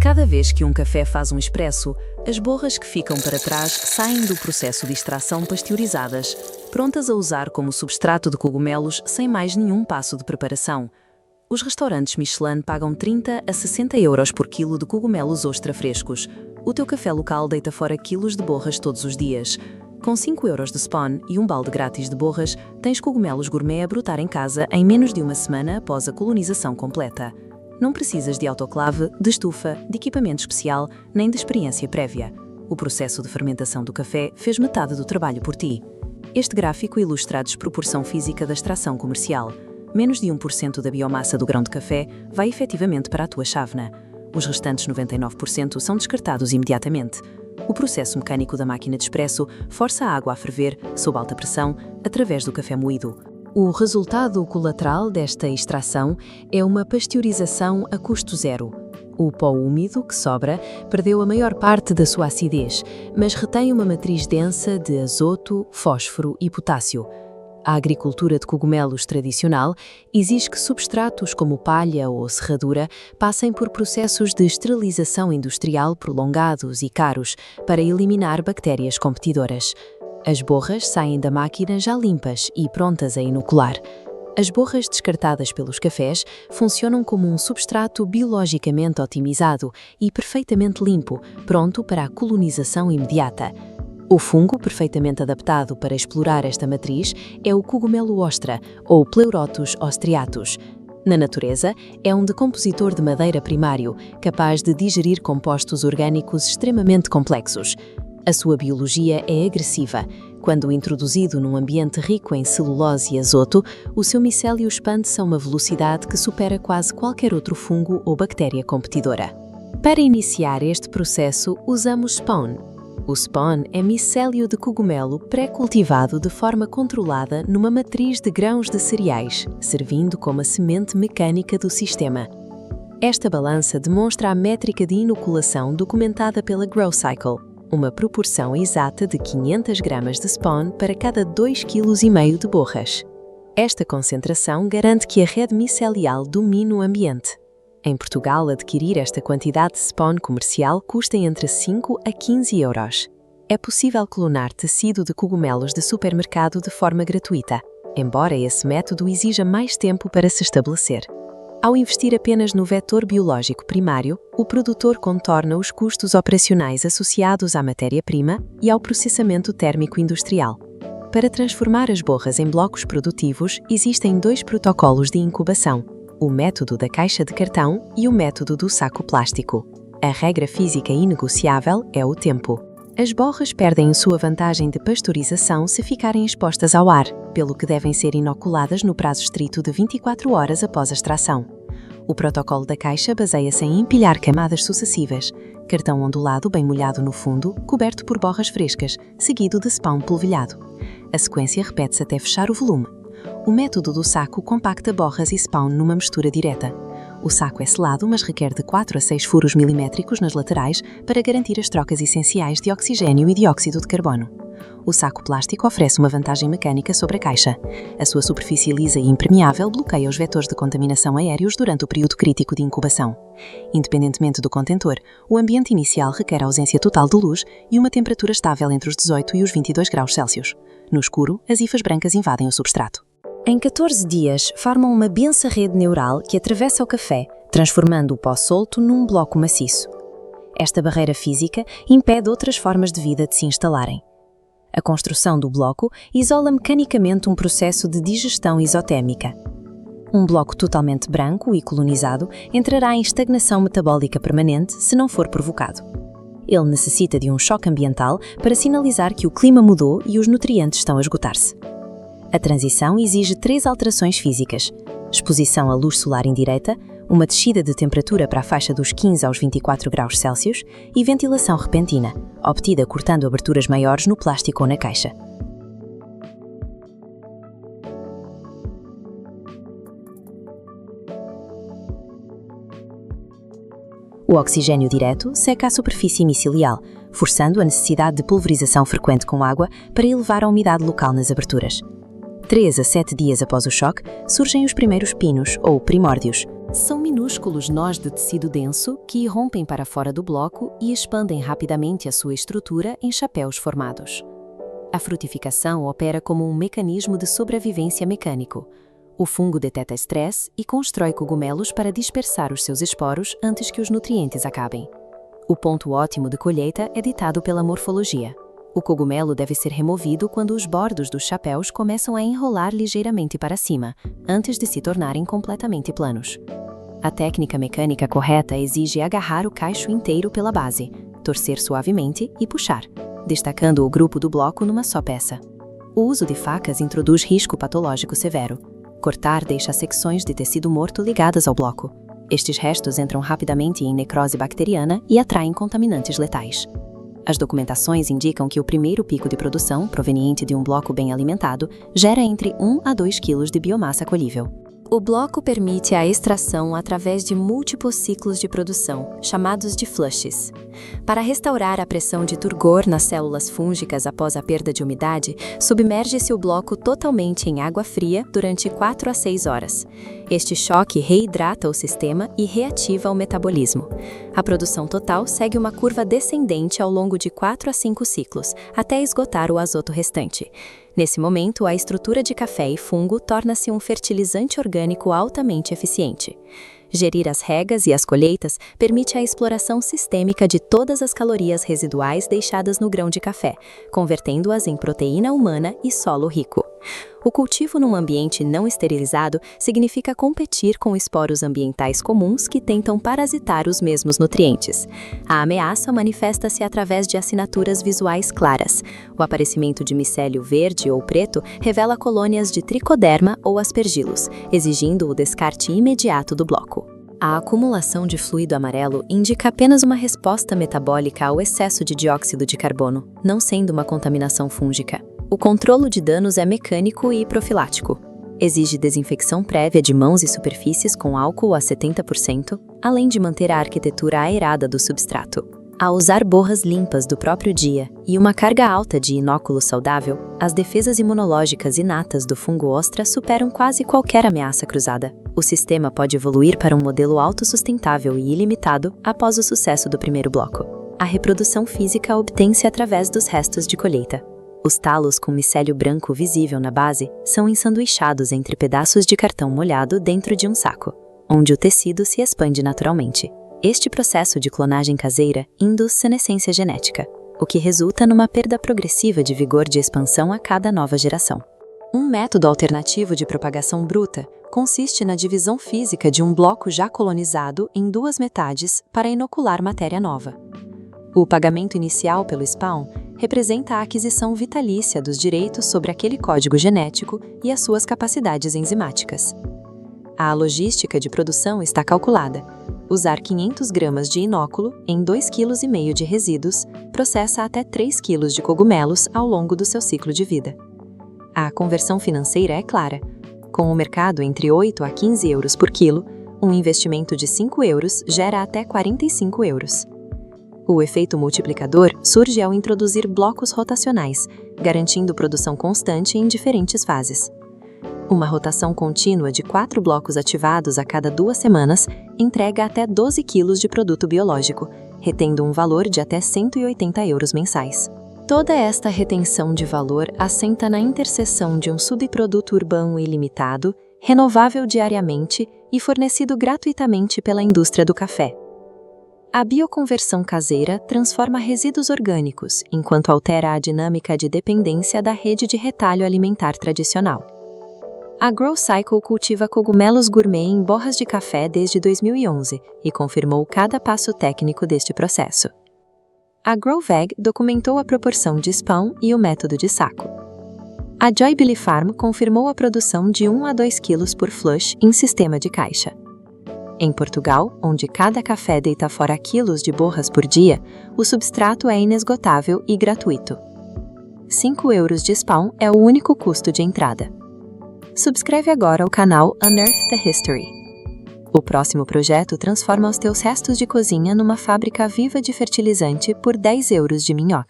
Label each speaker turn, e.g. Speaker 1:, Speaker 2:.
Speaker 1: Cada vez que um café faz um expresso, as borras que ficam para trás saem do processo de extração pasteurizadas, prontas a usar como substrato de cogumelos sem mais nenhum passo de preparação. Os restaurantes Michelin pagam 30 a 60 euros por quilo de cogumelos ostra frescos. O teu café local deita fora quilos de borras todos os dias. Com 5 euros de spawn e um balde grátis de borras, tens cogumelos gourmet a brotar em casa em menos de uma semana após a colonização completa. Não precisas de autoclave, de estufa, de equipamento especial, nem de experiência prévia. O processo de fermentação do café fez metade do trabalho por ti. Este gráfico ilustra a desproporção física da extração comercial. Menos de 1% da biomassa do grão de café vai efetivamente para a tua chávena. Os restantes 99% são descartados imediatamente. O processo mecânico da máquina de expresso força a água a ferver, sob alta pressão, através do café moído. O resultado colateral desta extração é uma pasteurização a custo zero. O pó úmido que sobra perdeu a maior parte da sua acidez, mas retém uma matriz densa de azoto, fósforo e potássio. A agricultura de cogumelos tradicional exige que substratos como palha ou serradura passem por processos de esterilização industrial prolongados e caros para eliminar bactérias competidoras. As borras saem da máquina já limpas e prontas a inocular. As borras descartadas pelos cafés funcionam como um substrato biologicamente otimizado e perfeitamente limpo, pronto para a colonização imediata. O fungo perfeitamente adaptado para explorar esta matriz é o cogumelo ostra, ou Pleurotus ostriatus. Na natureza, é um decompositor de madeira primário, capaz de digerir compostos orgânicos extremamente complexos. A sua biologia é agressiva. Quando introduzido num ambiente rico em celulose e azoto, o seu micélio expande-se a uma velocidade que supera quase qualquer outro fungo ou bactéria competidora. Para iniciar este processo, usamos spawn. O spawn é micélio de cogumelo pré-cultivado de forma controlada numa matriz de grãos de cereais, servindo como a semente mecânica do sistema. Esta balança demonstra a métrica de inoculação documentada pela GrowCycle, uma proporção exata de 500 gramas de spawn para cada 2,5 kg de borras. Esta concentração garante que a rede micelial domine o ambiente. Em Portugal, adquirir esta quantidade de spawn comercial custa entre 5 a 15 euros. É possível clonar tecido de cogumelos de supermercado de forma gratuita, embora esse método exija mais tempo para se estabelecer. Ao investir apenas no vetor biológico primário, o produtor contorna os custos operacionais associados à matéria-prima e ao processamento térmico industrial. Para transformar as borras em blocos produtivos, existem 2 protocolos de incubação: o método da caixa de cartão e o método do saco plástico. A regra física inegociável é o tempo. As borras perdem sua vantagem de pasteurização se ficarem expostas ao ar, pelo que devem ser inoculadas no prazo estrito de 24 horas após a extração. O protocolo da caixa baseia-se em empilhar camadas sucessivas, cartão ondulado bem molhado no fundo, coberto por borras frescas, seguido de spawn polvilhado. A sequência repete-se até fechar o volume. O método do saco compacta borras e spawn numa mistura direta. O saco é selado, mas requer de 4 a 6 furos milimétricos nas laterais para garantir as trocas essenciais de oxigênio e dióxido de carbono. O saco plástico oferece uma vantagem mecânica sobre a caixa. A sua superfície lisa e impermeável bloqueia os vetores de contaminação aéreos durante o período crítico de incubação. Independentemente do contentor, o ambiente inicial requer a ausência total de luz e uma temperatura estável entre os 18 e os 22 graus Celsius. No escuro, as hifas brancas invadem o substrato. Em 14 dias, formam uma densa rede neural que atravessa o café, transformando o pó solto num bloco maciço. Esta barreira física impede outras formas de vida de se instalarem. A construção do bloco isola mecanicamente um processo de digestão isotérmica. Um bloco totalmente branco e colonizado entrará em estagnação metabólica permanente se não for provocado. Ele necessita de um choque ambiental para sinalizar que o clima mudou e os nutrientes estão a esgotar-se. A transição exige 3 alterações físicas: exposição à luz solar indireta, uma descida de temperatura para a faixa dos 15 aos 24 graus Celsius e ventilação repentina, obtida cortando aberturas maiores no plástico ou na caixa. O oxigênio direto seca a superfície micelial, forçando a necessidade de pulverização frequente com água para elevar a umidade local nas aberturas. 3 a 7 dias após o choque, surgem os primeiros pinos, ou primórdios, São minúsculos nós de tecido denso que irrompem para fora do bloco e expandem rapidamente a sua estrutura em chapéus formados. A frutificação opera como um mecanismo de sobrevivência mecânico. O fungo detecta estresse e constrói cogumelos para dispersar os seus esporos antes que os nutrientes acabem. O ponto ótimo de colheita é ditado pela morfologia. O cogumelo deve ser removido quando os bordos dos chapéus começam a enrolar ligeiramente para cima, antes de se tornarem completamente planos. A técnica mecânica correta exige agarrar o cacho inteiro pela base, torcer suavemente e puxar, destacando o grupo do bloco numa só peça. O uso de facas introduz risco patológico severo. Cortar deixa secções de tecido morto ligadas ao bloco. Estes restos entram rapidamente em necrose bacteriana e atraem contaminantes letais. As documentações indicam que o primeiro pico de produção, proveniente de um bloco bem alimentado, gera entre 1 a 2 kg de biomassa colhível. O bloco permite a extração através de múltiplos ciclos de produção, chamados de flushes. Para restaurar a pressão de turgor nas células fúngicas após a perda de umidade, submerge-se o bloco totalmente em água fria durante 4 a 6 horas. Este choque reidrata o sistema e reativa o metabolismo. A produção total segue uma curva descendente ao longo de 4 a 5 ciclos, até esgotar o azoto restante. Nesse momento, a estrutura de café e fungo torna-se um fertilizante orgânico altamente eficiente. Gerir as regas e as colheitas permite a exploração sistêmica de todas as calorias residuais deixadas no grão de café, convertendo-as em proteína humana e solo rico. O cultivo num ambiente não esterilizado significa competir com esporos ambientais comuns que tentam parasitar os mesmos nutrientes. A ameaça manifesta-se através de assinaturas visuais claras. O aparecimento de micélio verde ou preto revela colônias de tricoderma ou aspergilos, exigindo o descarte imediato do bloco. A acumulação de fluido amarelo indica apenas uma resposta metabólica ao excesso de dióxido de carbono, não sendo uma contaminação fúngica. O controle de danos é mecânico e profilático. Exige desinfecção prévia de mãos e superfícies com álcool a 70%, além de manter a arquitetura aerada do substrato. Ao usar borras limpas do próprio dia e uma carga alta de inóculo saudável, as defesas imunológicas inatas do fungo ostra superam quase qualquer ameaça cruzada. O sistema pode evoluir para um modelo autossustentável e ilimitado após o sucesso do primeiro bloco. A reprodução física obtém-se através dos restos de colheita. Os talos com micélio branco visível na base são ensanduichados entre pedaços de cartão molhado dentro de um saco, onde o tecido se expande naturalmente. Este processo de clonagem caseira induz senescência genética, o que resulta numa perda progressiva de vigor de expansão a cada nova geração. Um método alternativo de propagação bruta consiste na divisão física de um bloco já colonizado em 2 metades para inocular matéria nova. O pagamento inicial pelo spawn representa a aquisição vitalícia dos direitos sobre aquele código genético e as suas capacidades enzimáticas. A logística de produção está calculada. Usar 500 gramas de inóculo em 2,5 kg de resíduos processa até 3 kg de cogumelos ao longo do seu ciclo de vida. A conversão financeira é clara. Com o mercado entre 8 a 15 euros por quilo, um investimento de 5 euros gera até 45 euros. O efeito multiplicador surge ao introduzir blocos rotacionais, garantindo produção constante em diferentes fases. Uma rotação contínua de 4 blocos ativados a cada 2 semanas entrega até 12 kg de produto biológico, retendo um valor de até 180 euros mensais. Toda esta retenção de valor assenta na interseção de um subproduto urbano ilimitado, renovável diariamente e fornecido gratuitamente pela indústria do café. A bioconversão caseira transforma resíduos orgânicos, enquanto altera a dinâmica de dependência da rede de retalho alimentar tradicional. A GrowCycle cultiva cogumelos gourmet em borras de café desde 2011 e confirmou cada passo técnico deste processo. A GrowVeg documentou a proporção de spawn e o método de saco. A Joybilly Farm confirmou a produção de 1 a 2 kg por flush em sistema de caixa. Em Portugal, onde cada café deita fora quilos de borras por dia, o substrato é inesgotável e gratuito. 5 euros de spawn é o único custo de entrada. Subscreve agora o canal Unearth the History. O próximo projeto transforma os teus restos de cozinha numa fábrica viva de fertilizante por 10 euros de minhoca.